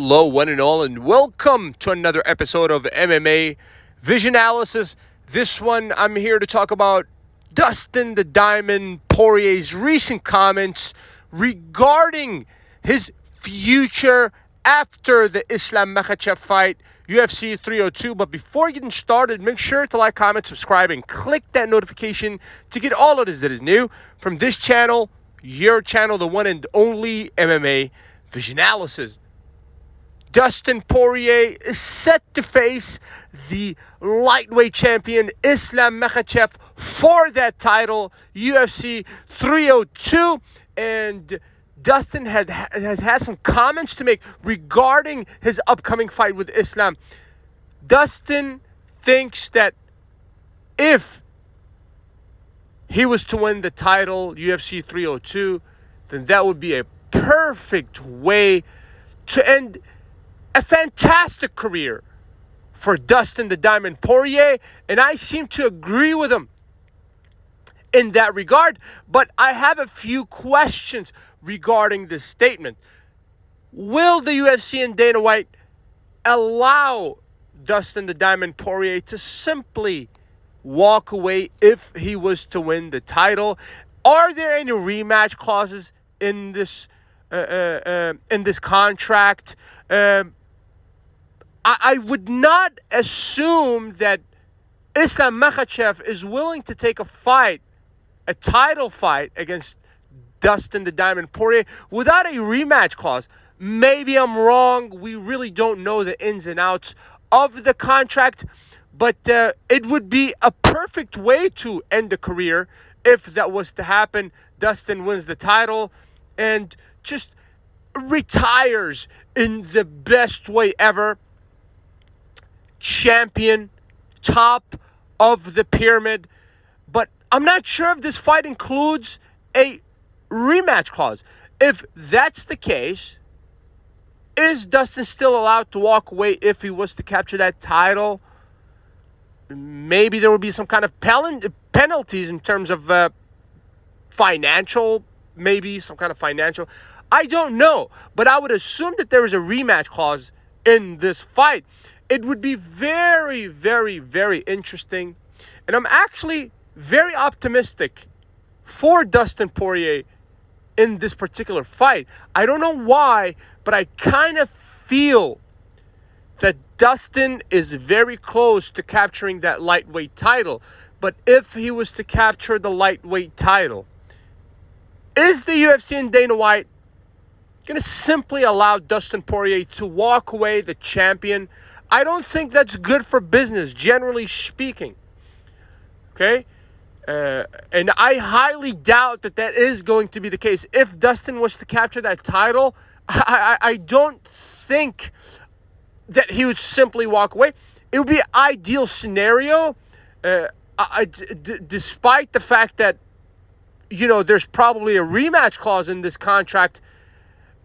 Hello, one and all, and welcome to another episode of MMA Vision Analysis. This one, I'm here to talk about Dustin the Diamond Poirier's recent comments regarding his future after the Islam Makhachev fight, UFC 302. But before getting started, make sure to like, comment, subscribe, and click that notification to get all of this that is new from this channel, your channel, the one and only MMA Vision Analysis. Dustin Poirier is set to face the lightweight champion Islam Makhachev for that title, UFC 302. And Dustin has had some comments to make regarding his upcoming fight with Islam. Dustin thinks that if he was to win the title, UFC 302, then that would be a perfect way to end a fantastic career for Dustin the Diamond Poirier, and I seem to agree with him in that regard. But I have a few questions regarding this statement. Will the UFC and Dana White allow Dustin the Diamond Poirier to simply walk away if he was to win the title? Are there any rematch clauses in this contract? I would not assume that Islam Makhachev is willing to take a title fight against Dustin the Diamond Poirier without a rematch clause. Maybe I'm wrong. We really don't know the ins and outs of the contract, but it would be a perfect way to end a career if that was to happen. Dustin wins the title and just retires in the best way ever. Champion, top of the pyramid. But I'm not sure if this fight includes a rematch clause. If that's the case, is Dustin still allowed to walk away if he was to capture that title? Maybe there would be some kind of penalties in terms of financial, maybe some kind of financial. I don't know, but I would assume that there is a rematch clause in this fight. It would be very, very, very interesting. And I'm actually very optimistic for Dustin Poirier in this particular fight. I don't know why, but I kind of feel that Dustin is very close to capturing that lightweight title. But if he was to capture the lightweight title, is the UFC and Dana White going to simply allow Dustin Poirier to walk away the champion? I don't think that's good for business, generally speaking. Okay? And I highly doubt that that is going to be the case. If Dustin was to capture that title, I don't think that he would simply walk away. It would be an ideal scenario, despite the fact that, there's probably a rematch clause in this contract.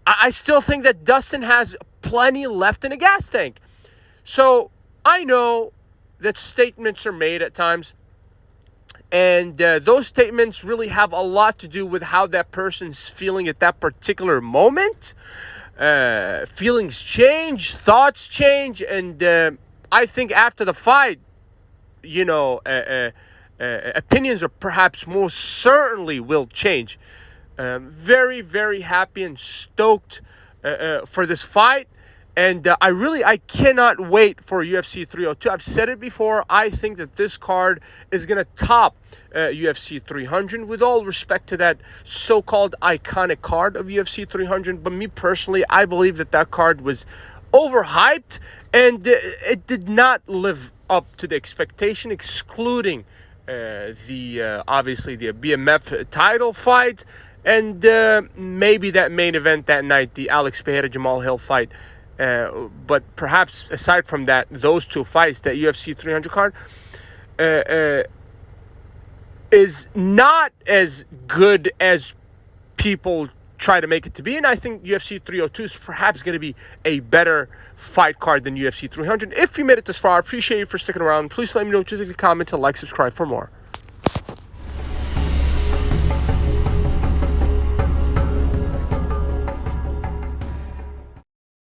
I still think that Dustin has plenty left in the gas tank. So I know that statements are made at times, and those statements really have a lot to do with how that person's feeling at that particular moment. Feelings change, thoughts change, and I think after the fight, opinions are perhaps most certainly will change. Very, very happy and stoked for this fight. And I cannot wait for UFC 302. I've said it before. I think that this card is going to top UFC 300, with all respect to that so-called iconic card of UFC 300. But me personally, I believe that card was overhyped, and it did not live up to the expectation, excluding obviously the BMF title fight, and maybe that main event that night, the Alex Pereira-Jamal Hill fight. But perhaps aside from that, those two fights, that UFC 300 card is not as good as people try to make it to be. And I think UFC 302 is perhaps going to be a better fight card than UFC 300. If you made it this far, I appreciate you for sticking around. Please let me know what you think in the comments and like, subscribe for more.